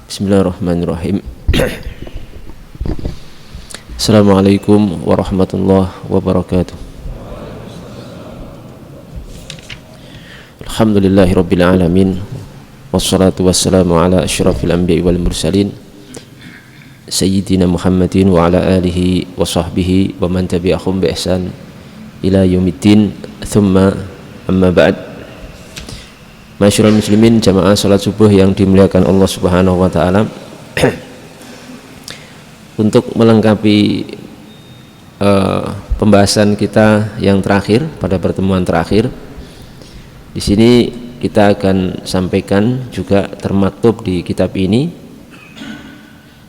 Bismillahirrahmanirrahim. Assalamualaikum warahmatullahi wabarakatuh. Alhamdulillahirabbil alamin. Wassalatu wassalamu ala asyrafil anbiya'i wal mursalin Sayyidina Muhammadin wa ala alihi wa sahbihi wa man tabi'ahum bi ihsan ila yaumiddin. Thumma amma ba'd. Masyarul muslimin, jamaah salat subuh yang dimuliakan Allah Subhanahu wa taala. Untuk melengkapi pembahasan kita yang terakhir pada pertemuan terakhir, di sini kita akan sampaikan juga termaktub di kitab ini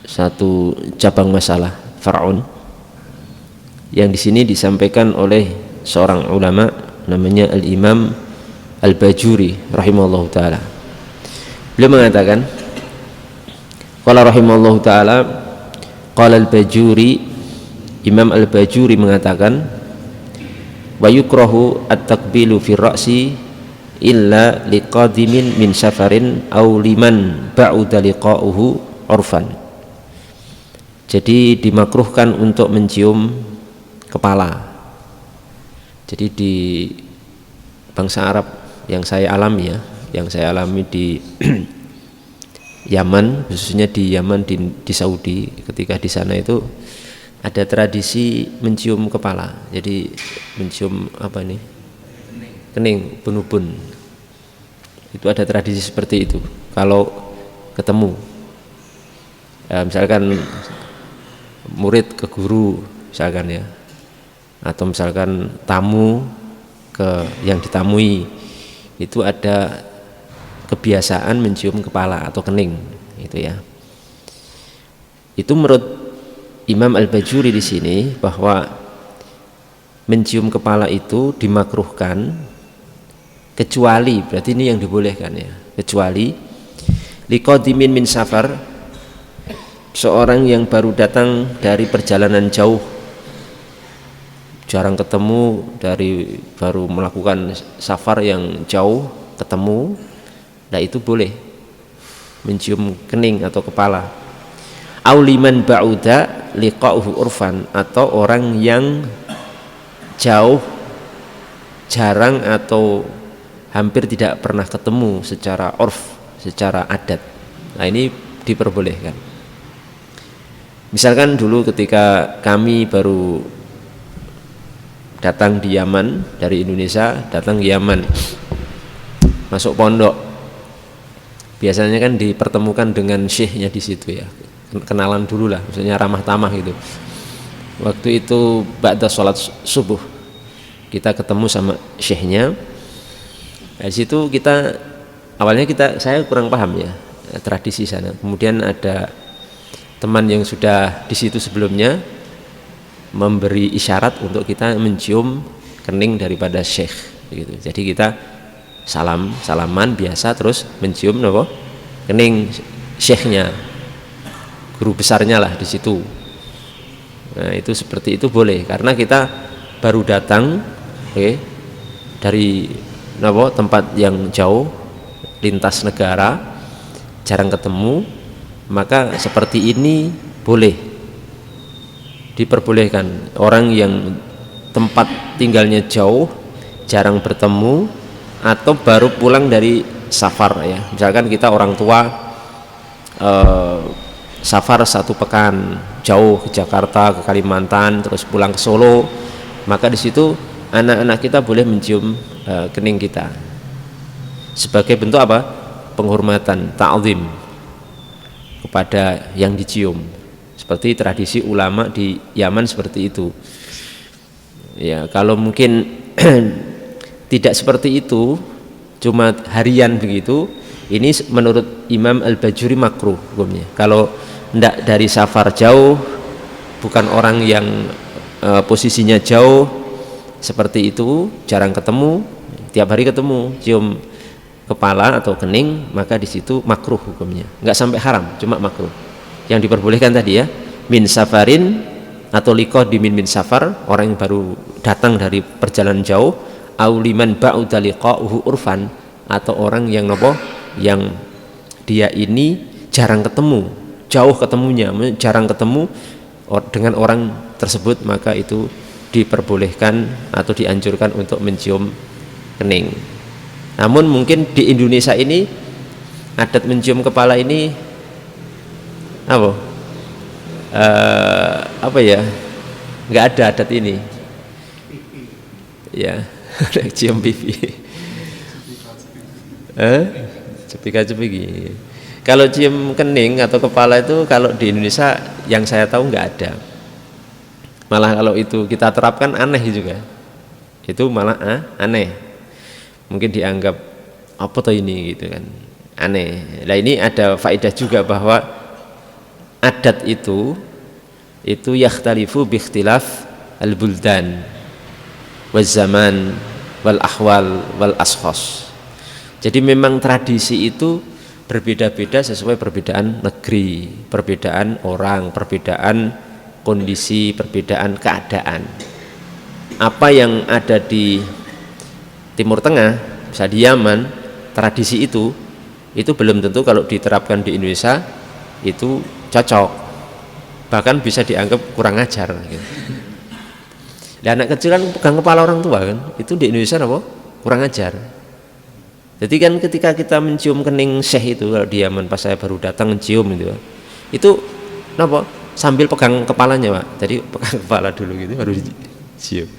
satu cabang masalah far'un yang di sini disampaikan oleh seorang ulama namanya Al-Imam Al-Bajuri rahimahullahu ta'ala. Beliau mengatakan, qala rahimahullahu ta'ala, qala Al-Bajuri, Imam Al-Bajuri mengatakan, wa yukrahu at-takbilu fi ra'si illa liqadimin min safarin aw liman ba'uda liqa'uhu urfan. Jadi dimakruhkan untuk mencium kepala. Jadi di bangsa Arab yang saya alami di Yaman, khususnya di Yaman, di Saudi, ketika di sana itu ada tradisi mencium kepala. Jadi mencium apa nih? Kening, bunubun. Itu ada tradisi seperti itu. Kalau ketemu, misalkan murid ke guru, misalkan ya, atau misalkan tamu ke yang ditamui, itu ada kebiasaan mencium kepala atau kening, itu ya. Itu menurut Imam Al-Bajuri di sini bahwa mencium kepala itu dimakruhkan kecuali, berarti ini yang dibolehkan ya, kecuali liqadimin min safar, seorang yang baru datang dari perjalanan jauh, jarang ketemu, baru melakukan safar yang jauh ketemu, nah itu boleh mencium kening atau kepala. Auliman ba'uda liqa'uhu urfan, atau orang yang jauh, jarang atau hampir tidak pernah ketemu secara urf, secara adat. Nah ini diperbolehkan. Misalkan dulu ketika kami baru datang di Yaman, dari Indonesia datang ke Yaman, masuk pondok, biasanya kan dipertemukan dengan syekhnya di situ ya, kenalan dulu lah, maksudnya ramah tamah gitu. Waktu itu ba'da sholat subuh kita ketemu sama syekhnya. Di situ saya kurang paham ya tradisi sana. Kemudian ada teman yang sudah di situ sebelumnya memberi isyarat untuk kita mencium kening daripada syekh gitu. Jadi kita salaman biasa, terus mencium kening syekhnya, guru besarnya lah di situ. Nah itu seperti itu boleh, karena kita baru datang dari tempat yang jauh, lintas negara, jarang ketemu, maka seperti ini boleh, diperbolehkan. Orang yang tempat tinggalnya jauh, jarang bertemu, atau baru pulang dari safar ya, misalkan kita orang tua safar 1 pekan jauh ke Jakarta, ke Kalimantan, terus pulang ke Solo, maka di situ anak-anak kita boleh mencium kening kita sebagai bentuk apa? Penghormatan, ta'zim kepada yang dicium. Seperti tradisi ulama di Yaman seperti itu ya. Kalau mungkin tidak seperti itu, cuma harian begitu, ini menurut Imam Al-Bajuri makruh hukumnya. Kalau tidak dari safar jauh, bukan orang yang posisinya jauh seperti itu, jarang ketemu, tiap hari ketemu, cium kepala atau kening, maka di situ makruh hukumnya. Nggak sampai haram, cuma makruh. Yang diperbolehkan tadi ya, min safarin atau liqadimin min safar, orang yang baru datang dari perjalanan jauh, auliman ba'uda liqa'uhu urfan, atau orang yang yang dia ini jarang ketemu, jauh ketemunya, jarang ketemu dengan orang tersebut, maka itu diperbolehkan atau dianjurkan untuk mencium kening. Namun mungkin di Indonesia ini adat mencium kepala ini apa ya, nggak ada adat ini ya. Cium pipi cepika-cepiki. Kalau cium kening atau kepala itu kalau di Indonesia yang saya tahu nggak ada. Malah kalau itu kita terapkan aneh juga, itu malah aneh, mungkin dianggap apa tuh ini gitu kan, aneh. Nah ini ada faedah juga bahwa adat itu yakhtalifu biikhtilaf al-buldan waz zaman wal ahwal wal ashkhas. Jadi memang tradisi itu berbeda-beda sesuai perbedaan negeri, perbedaan orang, perbedaan kondisi, perbedaan keadaan. Apa yang ada di Timur Tengah, bisa di Yaman, tradisi itu belum tentu kalau diterapkan di Indonesia itu cocok, bahkan bisa dianggap kurang ajar gitu. Dan anak kecil kan pegang kepala orang tua kan, itu di Indonesia apa? Kurang ajar. Jadi kan ketika kita mencium kening syekh itu, kalau di Yaman pas saya baru datang mencium itu apa? Sambil pegang kepalanya Pak, jadi pegang kepala dulu gitu baru dicium.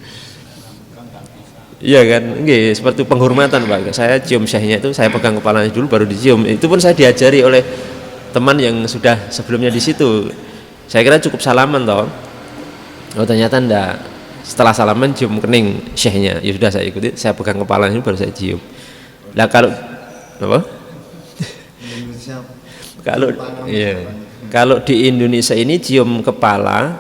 Iya kan, nggih, seperti penghormatan Pak. Saya cium syekhnya itu saya pegang kepalanya dulu baru dicium. Itu pun saya diajari oleh teman yang sudah sebelumnya di situ. Saya kira cukup salaman toh. Oh ternyata enggak. Setelah salaman cium kening syekhnya. Ya sudah saya ikuti, saya pegang kepalanya dulu baru saya cium. Lah kalau apa? Kalau di Indonesia ini cium kepala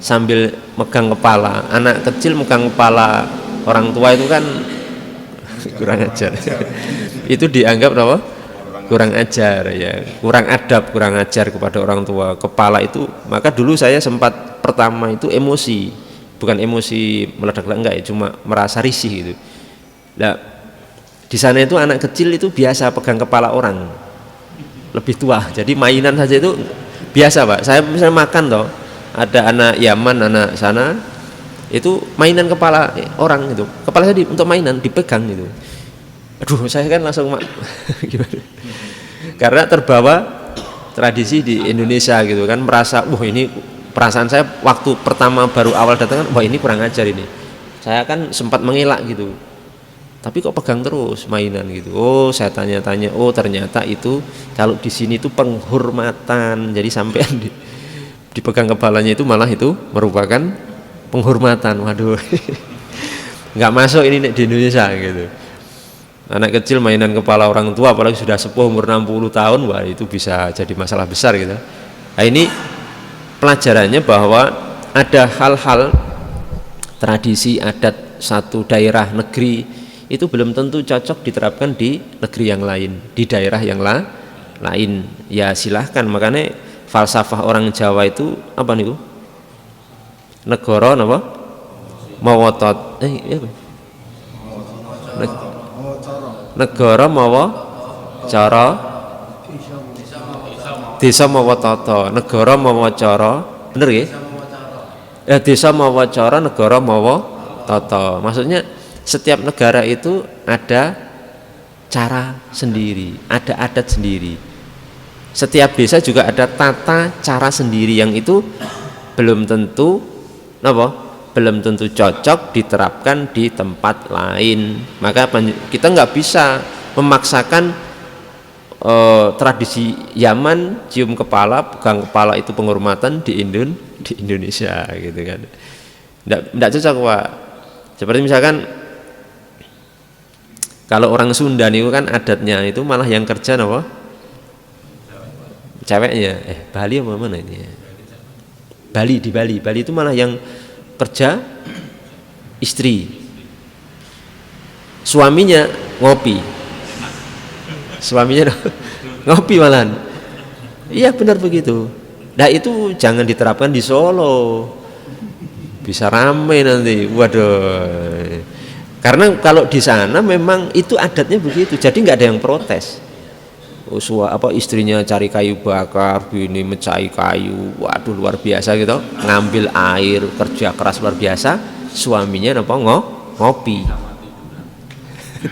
sambil megang kepala, anak kecil megang kepala orang tua itu kan kurang ajar. Itu dianggap apa? Kurang ajar ya, kurang adab, kurang ajar kepada orang tua. Kepala itu, maka dulu saya sempat pertama itu emosi, bukan emosi meledak-ledak enggak ya, cuma merasa risih gitu. Nah, di sana itu anak kecil itu biasa pegang kepala orang lebih tua, jadi mainan saja itu biasa Pak. Saya misalnya makan toh, ada anak Yaman, anak sana itu mainan kepala orang itu, kepala saya untuk mainan dipegang gitu. Aduh, saya kan langsung gimana? Karena terbawa tradisi di Indonesia gitu kan, merasa wah ini perasaan saya waktu pertama baru awal datang kan, wah ini kurang ajar ini. Saya kan sempat mengelak gitu. Tapi kok pegang terus mainan gitu. Oh, saya tanya-tanya, oh ternyata itu kalau di sini itu penghormatan. Jadi sampean dipegang kepalanya itu malah itu merupakan penghormatan. Waduh. Nggak masuk ini di Indonesia gitu. Anak kecil mainan kepala orang tua apalagi sudah sepuh umur 60 tahun, wah itu bisa jadi masalah besar gitu. Nah, ini pelajarannya bahwa ada hal-hal tradisi adat satu daerah negeri itu belum tentu cocok diterapkan di negeri yang lain, di daerah yang lain. Ya silahkan, makanya falsafah orang Jawa itu apa nih Bu? Negara apa? Mawotot. Negara mawa cara, desa mawa tata. Negara mawa cara, bener nggih? Desa mawa cara, negara mawa tata. Maksudnya setiap negara itu ada cara sendiri, ada adat sendiri. Setiap desa juga ada tata cara sendiri yang itu belum tentu belum tentu cocok diterapkan di tempat lain. Maka kita nggak bisa memaksakan tradisi Yaman cium kepala, pegang kepala itu penghormatan di Indonesia gitu kan. Nggak cocok Pak. Seperti misalkan kalau orang Sunda nih kan adatnya itu malah yang kerja apa? Ceweknya. Bali apa mana ini? Bali, di Bali. Bali itu malah yang kerja istri. Suaminya ngopi. Suaminya ngopi malahan. Iya benar begitu. Nah itu jangan diterapkan di Solo. Bisa ramai nanti. Waduh. Karena kalau di sana memang itu adatnya begitu, jadi nggak ada yang protes. istrinya cari kayu bakar, ini mecahi kayu, waduh luar biasa gitu, ngambil air, kerja keras luar biasa, suaminya ngopi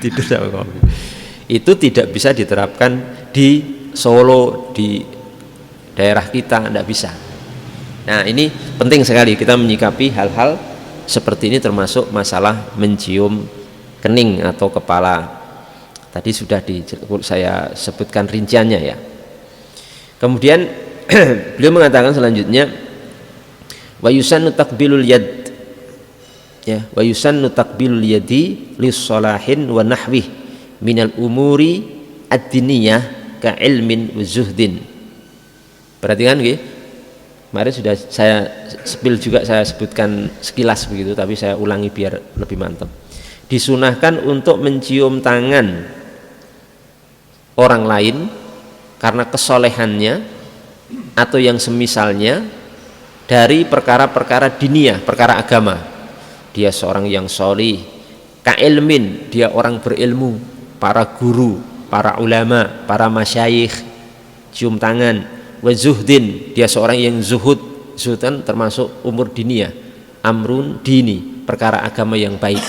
tidur sama ngopi. Itu tidak bisa diterapkan di Solo, di daerah kita, tidak bisa. Nah ini penting sekali kita menyikapi hal-hal seperti ini, termasuk masalah mencium kening atau kepala. Tadi sudah saya sebutkan rinciannya ya. Kemudian beliau mengatakan selanjutnya, wa yusannu taqbilul yad, ya, wa yusannu taqbilul yadi lis-salahin wa nahwih minal umuri ad-diniyah ka ilmin wa zuhdin. Perhatikan nggih. Kemarin sudah saya spill juga, saya sebutkan sekilas begitu, tapi saya ulangi biar lebih mantap. Disunahkan untuk mencium tangan orang lain karena kesolehannya atau yang semisalnya dari perkara-perkara diniyah, perkara agama. Dia seorang yang solih, ka'ilmin, dia orang berilmu, para guru, para ulama, para masyayikh, cium tangan. Wa zuhdin, dia seorang yang zuhud, zuhdan termasuk umur diniyah, amrun dini, perkara agama yang baik,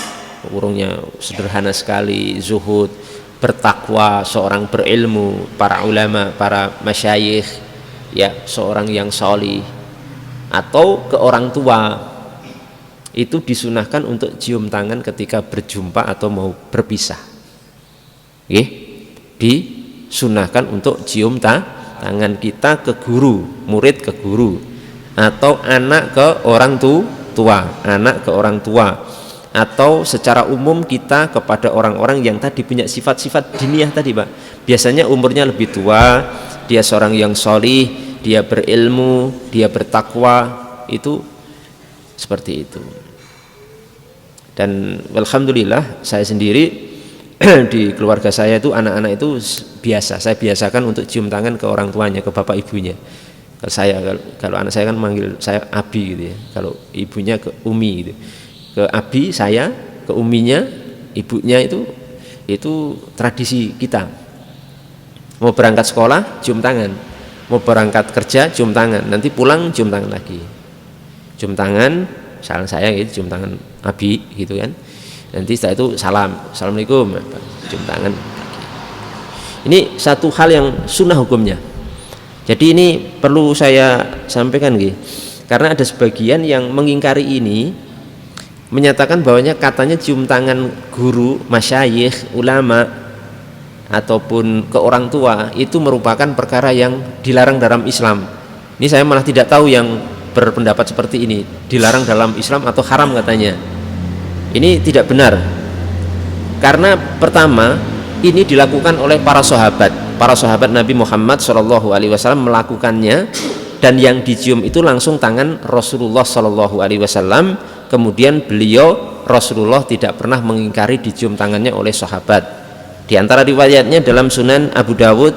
urungnya sederhana sekali, zuhud, bertakwa, seorang berilmu, para ulama, para masyayikh, ya, seorang yang solih. Atau ke orang tua, itu disunahkan untuk cium tangan ketika berjumpa atau mau berpisah. Disunahkan untuk cium tangan kita ke guru, murid ke guru, atau anak ke orang tua, anak ke orang tua, atau secara umum kita kepada orang-orang yang tadi punya sifat-sifat diniyah tadi, Pak. Biasanya umurnya lebih tua, dia seorang yang solih, dia berilmu, dia bertakwa, itu seperti itu. Dan alhamdulillah saya sendiri di keluarga saya itu, anak-anak itu biasa, saya biasakan untuk cium tangan ke orang tuanya, ke bapak ibunya. Kalau anak saya kan manggil saya Abi gitu ya, kalau ibunya ke Umi gitu. Ke Abi saya, ke uminya, ibunya, itu tradisi kita. Mau berangkat sekolah cium tangan, mau berangkat kerja cium tangan, nanti pulang cium tangan lagi, cium tangan, salam saya gitu, cium tangan Abi gitu kan, nanti setelah itu salam, assalamualaikum, cium tangan lagi. Ini satu hal yang sunnah hukumnya. Jadi ini perlu saya sampaikan gitu, karena ada sebagian yang mengingkari ini, menyatakan bahwanya katanya cium tangan guru, masyayikh, ulama ataupun ke orang tua itu merupakan perkara yang dilarang dalam Islam. Ini saya malah tidak tahu yang berpendapat seperti ini, dilarang dalam Islam atau haram katanya. Ini tidak benar. Karena pertama, ini dilakukan oleh para sahabat Nabi Muhammad SAW melakukannya, dan yang dicium itu langsung tangan Rasulullah SAW. Kemudian Rasulullah tidak pernah mengingkari dicium tangannya oleh sahabat. Di antara riwayatnya dalam Sunan Abu Dawud,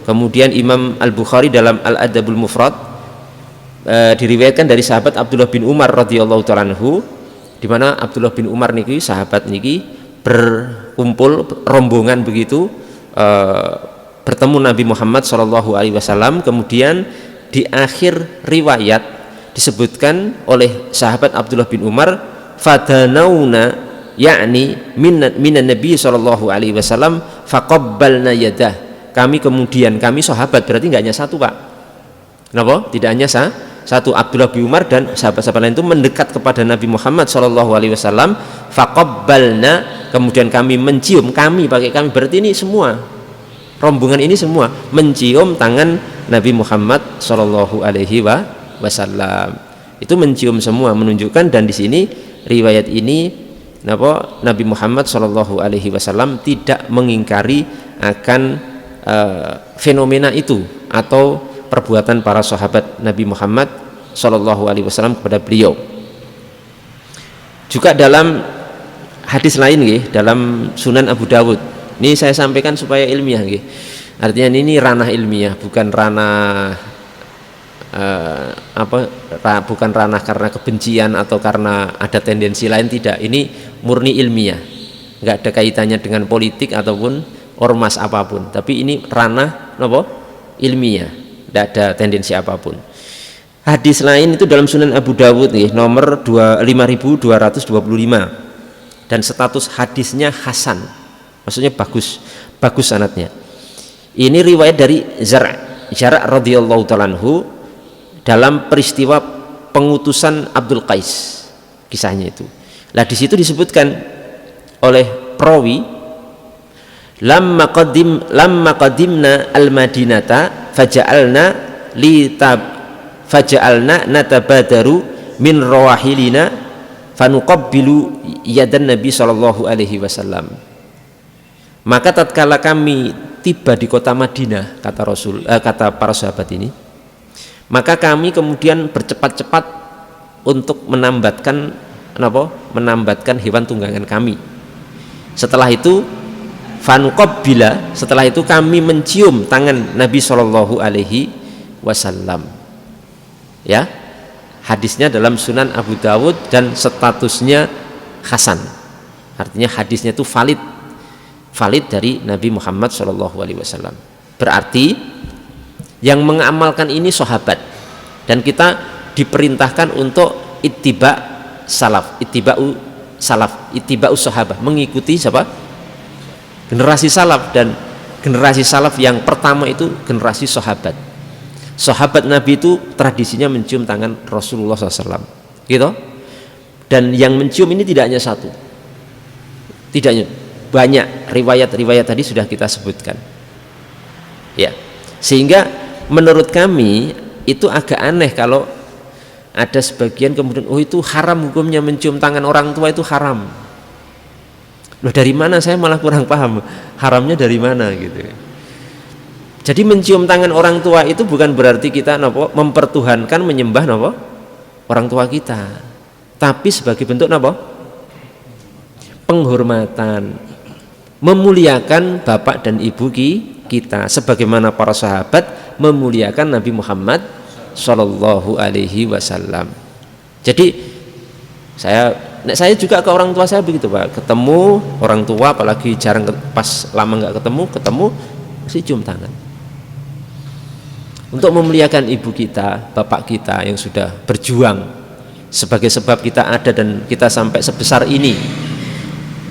kemudian Imam Al-Bukhari dalam Al-Adabul Mufrad, diriwayatkan dari sahabat Abdullah bin Umar radhiyallahu ta'ala anhu, di mana Abdullah bin Umar niki, sahabat niki, berkumpul rombongan begitu, bertemu Nabi Muhammad SAW. Kemudian di akhir riwayat disebutkan oleh sahabat Abdullah bin Umar, fadanauna, yakni minan Nabi SAW, faqabbalna yadah, kami sahabat, berarti nggak hanya satu, Pak. Kenapa? Tidak hanya satu, Abdullah bin Umar dan sahabat-sahabat lain itu mendekat kepada Nabi Muhammad SAW, faqabbalna, kemudian kami mencium, berarti ini semua rombongan ini semua mencium tangan Nabi Muhammad SAW. Itu mencium semua, menunjukkan, dan di sini riwayat ini Nabi Muhammad SAW tidak mengingkari akan fenomena itu atau perbuatan para sahabat Nabi Muhammad SAW kepada beliau. Juga dalam hadis lain dalam Sunan Abu Dawud, ini saya sampaikan supaya ilmiah artinya ini ranah ilmiah, bukan ranah bukan ranah karena kebencian atau karena ada tendensi lain, tidak. Ini murni ilmiah, nggak ada kaitannya dengan politik ataupun ormas apapun, tapi ini ranah napa ilmiah, tidak ada tendensi apapun. Hadis lain itu dalam Sunan Abu Dawud nih, nomor 5225 dan status hadisnya hasan, maksudnya bagus sanadnya. Ini riwayat dari Zar' radhiyallahu ta'ala anhu dalam peristiwa pengutusan Abdul Qais, kisahnya itu. Lah di situ disebutkan oleh perawi, lamma qadimna al-Madinata faja'alna natabadaru min rawahilina fanuqabbilu yadan Nabi sallallahu alaihi wasallam. Maka tatkala kami tiba di kota Madinah, kata para sahabat ini, maka kami kemudian bercepat-cepat untuk menambatkan hewan tunggangan kami. Setelah itu fanuqabbila, setelah itu kami mencium tangan Nabi sallallahu alaihi wasallam. Ya, hadisnya dalam Sunan Abu Dawud dan statusnya hasan, artinya hadisnya itu valid dari Nabi Muhammad SAW. Berarti yang mengamalkan ini sahabat, dan kita diperintahkan untuk ittiba'u sahabat, mengikuti siapa? Generasi salaf, dan generasi salaf yang pertama itu generasi sahabat. Sahabat Nabi itu tradisinya mencium tangan Rasulullah SAW, gitu. Dan yang mencium ini tidak hanya satu, tidak banyak, riwayat tadi sudah kita sebutkan, ya. Sehingga menurut kami itu agak aneh kalau ada sebagian kemudian, oh itu haram hukumnya mencium tangan orang tua, itu haram. Loh, dari mana? Saya malah kurang paham haramnya dari mana gitu. Jadi mencium tangan orang tua itu bukan berarti kita mempertuhankan, menyembah orang tua kita, tapi sebagai bentuk penghormatan, memuliakan bapak dan ibu kita, sebagaimana para sahabat memuliakan Nabi Muhammad Shallallahu Alaihi Wasallam. Jadi saya juga ke orang tua saya begitu, Pak. Ketemu orang tua, apalagi jarang, pas lama nggak ketemu mesti cium tangan. Untuk memuliakan ibu kita, bapak kita yang sudah berjuang sebagai sebab kita ada dan kita sampai sebesar ini,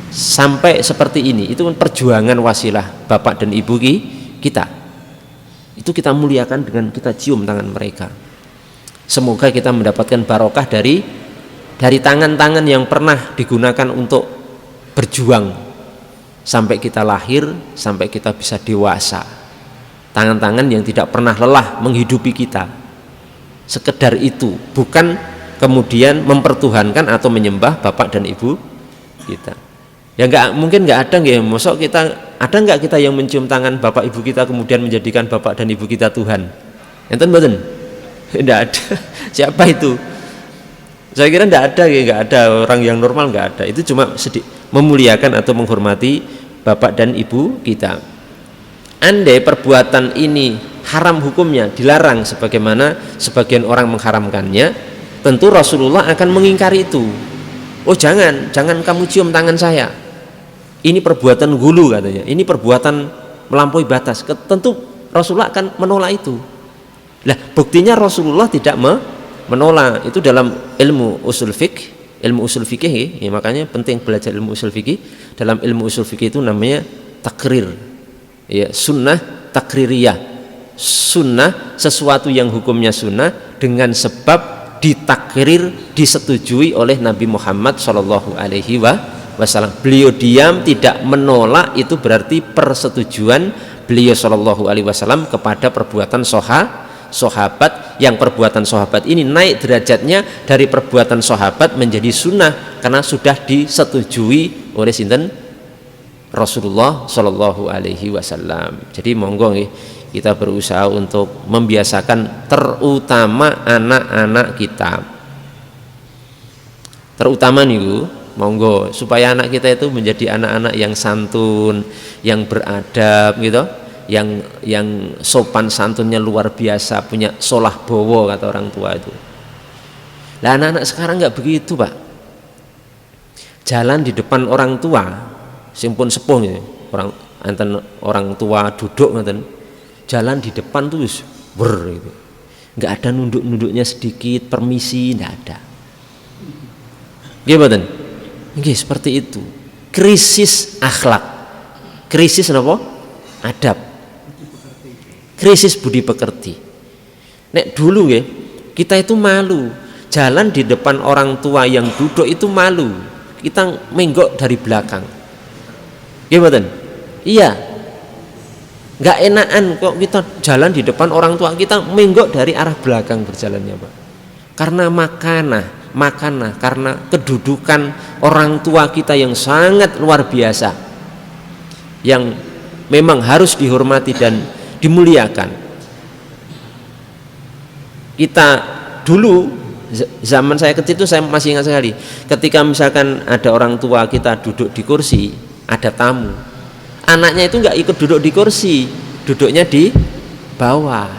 sampai seperti ini, itu perjuangan wasilah bapak dan ibu kita. Itu kita muliakan dengan kita cium tangan mereka. Semoga kita mendapatkan barokah dari tangan-tangan yang pernah digunakan untuk berjuang sampai kita lahir, sampai kita bisa dewasa. Tangan-tangan yang tidak pernah lelah menghidupi kita. Sekedar itu, bukan kemudian mempertuhankan atau menyembah bapak dan ibu kita. Ya mungkin nggak ada nggak, mosok kita ada nggak kita yang mencium tangan bapak ibu kita kemudian menjadikan bapak dan ibu kita Tuhan? Enten mboten? Nggak ada. Siapa itu? Saya kira nggak ada orang yang normal, nggak ada. Itu cuma memuliakan atau menghormati bapak dan ibu kita. Andai perbuatan ini haram hukumnya, dilarang sebagaimana sebagian orang mengharamkannya, tentu Rasulullah akan mengingkari itu. Oh jangan kamu cium tangan saya, ini perbuatan gulu katanya, ini perbuatan melampaui batas. Tentu Rasulullah akan menolak itu. Lah buktinya Rasulullah tidak menolak itu dalam ilmu usul fikih ya, makanya penting belajar ilmu usul fikih. Dalam ilmu usul fikih itu namanya takrir. Ya, sunnah takririyah, sunnah sesuatu yang hukumnya sunnah dengan sebab ditakrir, disetujui oleh Nabi Muhammad Shallallahu Alaihi Wasallam. Beliau diam tidak menolak, itu berarti persetujuan beliau Shallallahu Alaihi Wasallam kepada perbuatan sahabat, yang perbuatan sahabat ini naik derajatnya dari perbuatan sahabat menjadi sunnah karena sudah disetujui oleh sinten Rasulullah Shallallahu Alaihi Wasallam. Jadi monggo kita berusaha untuk membiasakan, terutama anak-anak kita, terutama nih monggo, supaya anak kita itu menjadi anak-anak yang santun, yang beradab gitu, yang sopan santunnya luar biasa, punya solah bowo kata orang tua itu. Lah anak-anak sekarang nggak begitu, Pak. Jalan di depan orang tua, simpun sepuh ya, orang tua duduk ngaten, jalan di depan tuh gitu. Nggak ada nunduk-nunduknya sedikit, permisi, nggak ada. Gimana? Nggih, seperti itu. Krisis akhlak, krisis apa? Adab, krisis budi pekerti. Nek dulu ya, kita itu malu jalan di depan orang tua yang duduk itu malu. Kita menggok dari belakang. Gimana? Iya. Nggak enakan kok kita jalan di depan orang tua, kita menggok dari arah belakang berjalannya, Pak. Karena makanah, karena kedudukan orang tua kita yang sangat luar biasa, yang memang harus dihormati dan dimuliakan. Kita dulu, zaman saya kecil itu saya masih ingat sekali, ketika misalkan ada orang tua kita duduk di kursi, ada tamu, anaknya itu nggak ikut duduk di kursi, duduknya di bawah.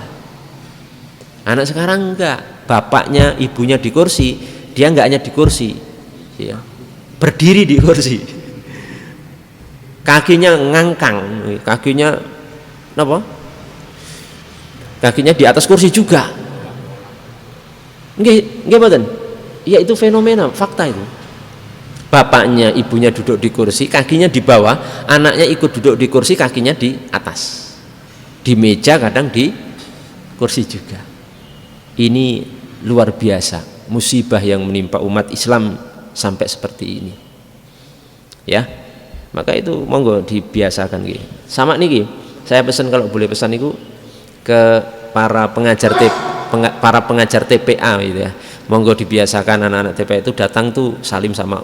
Anak sekarang enggak, bapaknya ibunya di kursi, dia enggak hanya di kursi ya, berdiri di kursi, kakinya ngangkang, kakinya apa? Kakinya di atas kursi juga. Nggih mboten? Ya itu fenomena, fakta itu. Bapaknya ibunya duduk di kursi, kakinya di bawah, anaknya ikut duduk di kursi, kakinya di atas, di meja, kadang di kursi juga. Ini luar biasa, musibah yang menimpa umat Islam sampai seperti ini ya. Maka itu monggo dibiasakan gitu. Sama niki saya pesan, kalau boleh pesan itu ke para pengajar TPA gitu ya, monggo dibiasakan anak-anak TPA itu datang tuh salim sama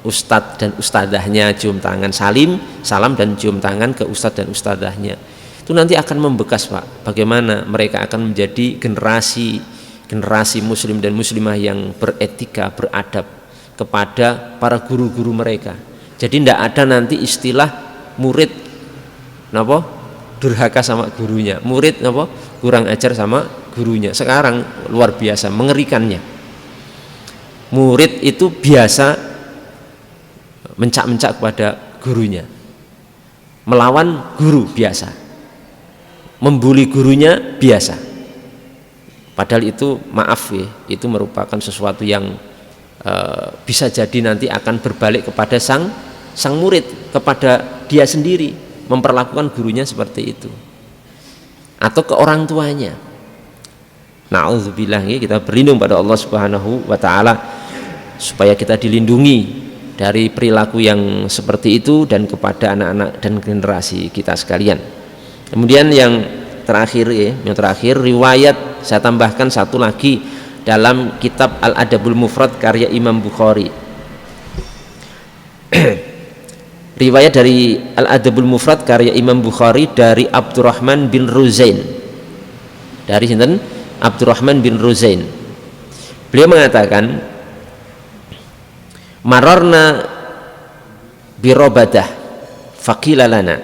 ustadz dan ustadahnya, cium tangan, salam dan cium tangan ke ustadz dan ustadahnya. Itu nanti akan membekas, Pak, bagaimana mereka akan menjadi generasi muslim dan muslimah yang beretika, beradab kepada para guru-guru mereka. Jadi tidak ada nanti istilah murid napa durhaka sama gurunya, murid napa kurang ajar sama gurunya. Sekarang luar biasa mengerikannya, murid itu biasa mencak-mencak kepada gurunya, melawan guru biasa, membuli gurunya biasa. Padahal itu maaf ya, itu merupakan sesuatu yang bisa jadi nanti akan berbalik kepada sang murid, kepada dia sendiri, memperlakukan gurunya seperti itu, atau ke orang tuanya. Na'udzubillah, kita berlindung pada Allah Subhanahu wa taala supaya kita dilindungi dari perilaku yang seperti itu dan kepada anak-anak dan generasi kita sekalian. Kemudian yang terakhir riwayat, saya tambahkan satu lagi dalam kitab Al-Adabul Mufrad karya Imam Bukhari. Riwayat dari Al-Adabul Mufrad karya Imam Bukhari dari Abdurrahman bin Ruzain. Dari sinten? Abdurrahman bin Ruzain. Beliau mengatakan, mararna birobadah faqila lana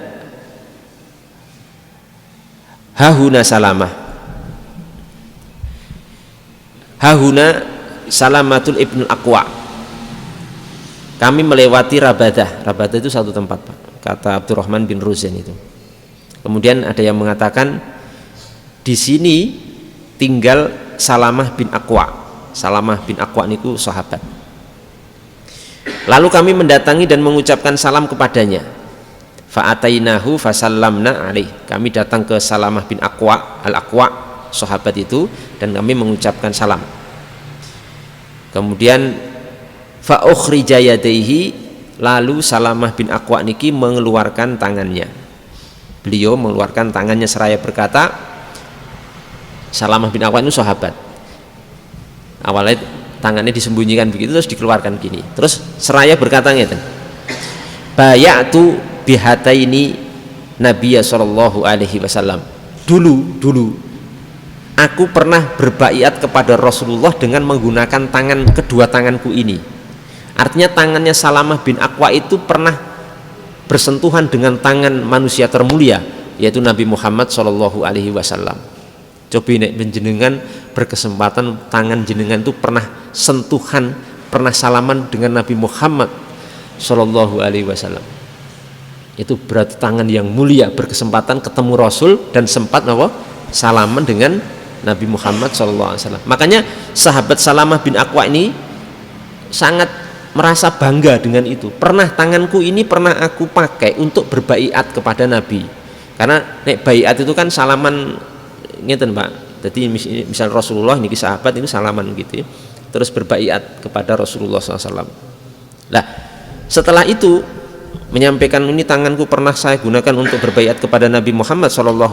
hahuna salamah, hahuna salamatul ibnul aqwa. Kami melewati Rabadah itu satu tempat, Pak, kata Abdurrahman bin Ruzain itu. Kemudian ada yang mengatakan di sini tinggal Salamah bin Aqwa. Salamah bin Aqwa niku sahabat. Lalu kami mendatangi dan mengucapkan salam kepadanya. Fa'atainahu fasallamna alaih. Kami datang ke Salamah bin Aqwa, Al-Aqwa, sahabat itu, dan kami mengucapkan salam. Kemudian fa'ukhrija yadaihi, lalu Salamah bin Aqwa niki mengeluarkan tangannya. Beliau mengeluarkan tangannya seraya berkata, Salamah bin Aqwa itu sahabat. Awalnya tangannya disembunyikan begitu, terus dikeluarkan gini, terus seraya berkata ngeten, bayatu bihataini Nabiya sallallahu alaihi wasallam. Dulu aku pernah berbaiat kepada Rasulullah dengan menggunakan kedua tanganku ini. Artinya tangannya Salamah bin Aqwa itu pernah bersentuhan dengan tangan manusia termulia, yaitu Nabi Muhammad sallallahu alaihi wasallam. Coba nek jenengan berkesempatan tangan jenengan itu pernah sentuhan, pernah salaman dengan Nabi Muhammad sallallahu alaihi wasallam. Itu berarti tangan yang mulia, berkesempatan ketemu Rasul dan sempat apa? Salaman dengan Nabi Muhammad SAW. Makanya sahabat Salamah bin Aqwa ini sangat merasa bangga dengan itu. Tanganku ini pernah aku pakai untuk berbaiat kepada Nabi. Karena nek baiat itu kan salaman ngeten Pak. Jadi misal Rasulullah ini sahabat itu salaman gitu ya. Terus berbaiat kepada Rasulullah SAW. Nah, setelah itu menyampaikan ini tanganku pernah saya gunakan untuk berbaiat kepada Nabi Muhammad SAW.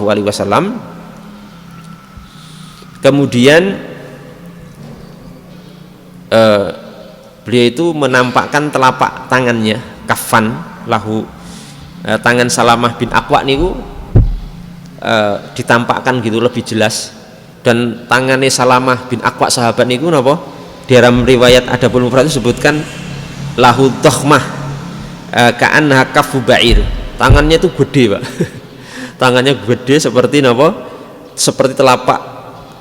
Kemudian beliau itu menampakkan telapak tangannya, kafan lahu, tangan Salamah bin Aqwa niku ditampakkan gitu lebih jelas. Dan tangannya Salamah bin Aqwa sahabat niku napa? Di dalam riwayat Adabul Mufrad disebutkan lahu dokhmah ka'annaha kaffu ba'ir. Tangannya itu gede Pak. Tangannya gede seperti napa? Seperti telapak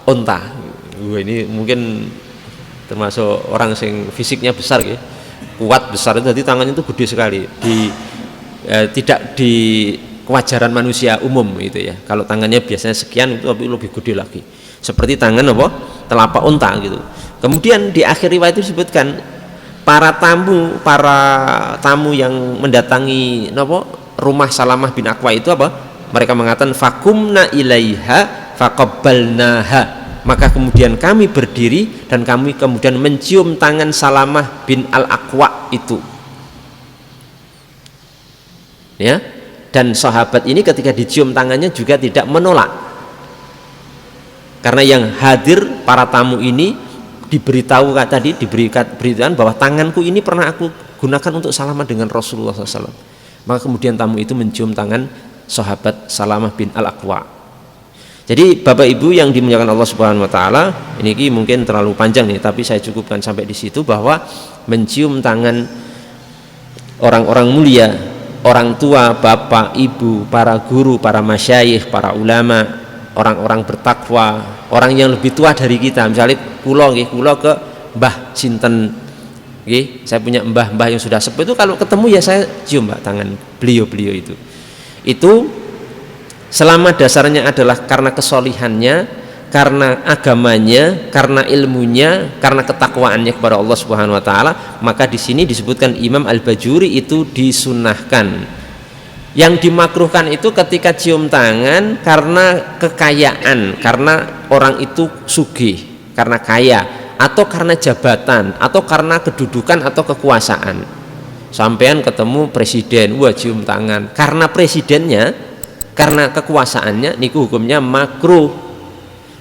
unta. Ini mungkin termasuk orang yang fisiknya besar ya. Kuat besar itu, jadi tangannya itu gede sekali. Tidak di kewajaran manusia umum gitu ya. Kalau tangannya biasanya sekian itu lebih gede lagi. Seperti tangan apa? Telapak unta gitu. Kemudian di akhir riwayat itu disebutkan para tamu yang mendatangi rumah Salamah bin Aqwa itu apa? Mereka mengatakan fakumna ilaiha faqabbalnaha, maka kemudian kami berdiri dan kami kemudian mencium tangan Salamah bin Al-Aqwa itu ya. Dan sahabat ini ketika dicium tangannya juga tidak menolak, karena yang hadir para tamu ini diberitahu tadi, diberikan bahwa tanganku ini pernah aku gunakan untuk salaman dengan Rasulullah SAW. Maka kemudian tamu itu mencium tangan sahabat Salamah bin Al-Aqwa. Jadi Bapak Ibu yang dimuliakan Allah Subhanahu wa taala, ini mungkin terlalu panjang nih, tapi saya cukupkan sampai di situ bahwa mencium tangan orang-orang mulia, orang tua, bapak, ibu, para guru, para masyayikh, para ulama, orang-orang bertakwa, orang yang lebih tua dari kita. Misalnya kula ke Mbah sinten nggih, saya punya mbah-mbah yang sudah sepuh, itu kalau ketemu ya saya cium Mbak tangan beliau-beliau itu. Itu selama dasarnya adalah karena kesolihannya, karena agamanya, karena ilmunya, karena ketakwaannya kepada Allah Subhanahu wa taala, maka di sini disebutkan Imam Al-Bajuri itu disunahkan. Yang dimakruhkan itu ketika cium tangan karena kekayaan, karena orang itu sugih, karena kaya, atau karena jabatan, atau karena kedudukan atau kekuasaan. Sampean ketemu presiden, wah cium tangan. Karena presidennya, karena kekuasaannya, niku hukumnya makruh.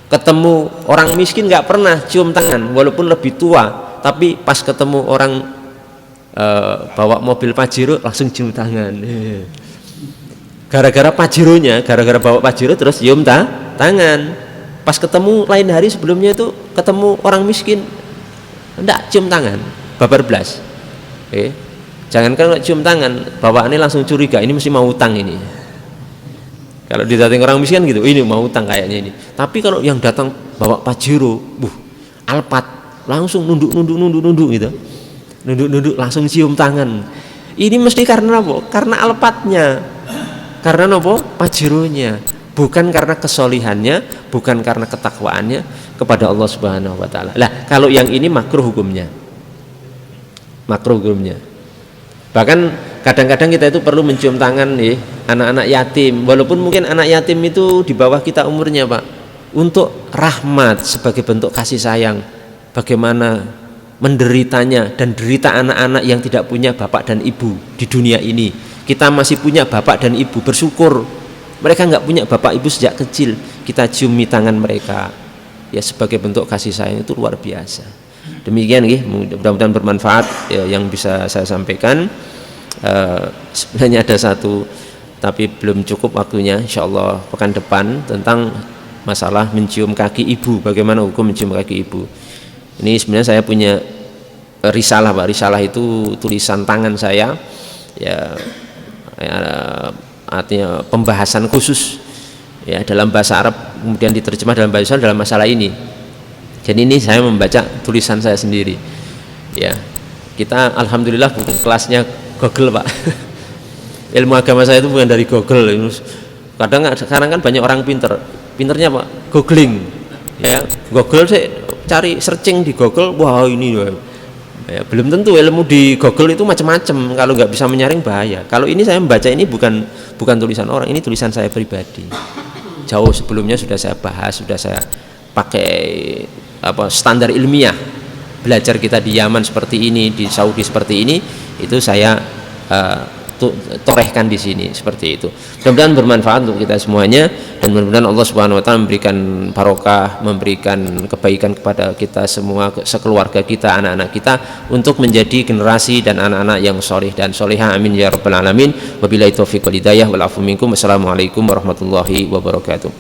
Ketemu orang miskin nggak pernah cium tangan, walaupun lebih tua, tapi pas ketemu orang bawa mobil Pajero langsung cium tangan. Gara-gara Pajeronya, gara-gara bawa Pajero terus cium tangan. Pas ketemu lain hari sebelumnya itu ketemu orang miskin, enggak cium tangan, babar blas. Jangankan cium tangan, bawaannya langsung curiga, ini mesti mau utang ini. Kalau didatangi orang miskin gitu, ini mau utang kayaknya ini. Tapi kalau yang datang bawa Pajero, Alphard, langsung nunduk gitu. Nunduk langsung cium tangan. Ini mesti karena apa? Karena Alphardnya. Karena apa? Pajeronya. Bukan karena kesolihannya, bukan karena ketakwaannya kepada Allah Subhanahu wa taala. Lah, kalau yang ini makruh hukumnya. Makruh hukumnya. Bahkan kadang-kadang kita itu perlu mencium tangan nih anak-anak yatim, walaupun mungkin anak yatim itu di bawah kita umurnya Pak, untuk rahmat, sebagai bentuk kasih sayang. Bagaimana menderitanya dan derita anak-anak yang tidak punya bapak dan ibu di dunia ini. Kita masih punya bapak dan ibu, bersyukur. Mereka nggak punya bapak ibu sejak kecil, kita ciumi tangan mereka ya, sebagai bentuk kasih sayang, itu luar biasa. Demikian nih, mudah-mudahan bermanfaat ya, yang bisa saya sampaikan. Sebenarnya ada satu, tapi belum cukup waktunya, insya Allah pekan depan, tentang masalah mencium kaki ibu, bagaimana hukum mencium kaki ibu. Ini sebenarnya saya punya risalah Pak, risalah itu tulisan tangan saya ya, artinya pembahasan khusus ya dalam bahasa Arab, kemudian diterjemah dalam bahasa Arab dalam masalah ini. Jadi ini saya membaca tulisan saya sendiri ya. Kita alhamdulillah bukan kelasnya Google Pak. ilmu agama saya itu bukan dari Google. Kadang sekarang kan banyak orang pinternya apa? Googling. Ya, Google saya cari searching di Google, wah ini ya, belum tentu ilmu di Google itu macam-macam. Kalau nggak bisa menyaring bahaya. Kalau ini saya membaca ini bukan tulisan orang, ini tulisan saya pribadi. Jauh sebelumnya sudah saya bahas, sudah saya pakai standar ilmiah. Belajar kita di Yaman seperti ini, di Saudi seperti ini, itu saya torehkan di sini seperti itu. Mudah-mudahan bermanfaat untuk kita semuanya, dan mudah-mudahan Allah Subhanahu wa taala memberikan barokah, memberikan kebaikan kepada kita semua, sekeluarga kita, anak-anak kita, untuk menjadi generasi dan anak-anak yang soleh dan solehah. Amin ya rabbal alamin. Wabillahi taufiq wal hidayah wal afu minkum. Wassalamualaikum warahmatullahi wabarakatuh.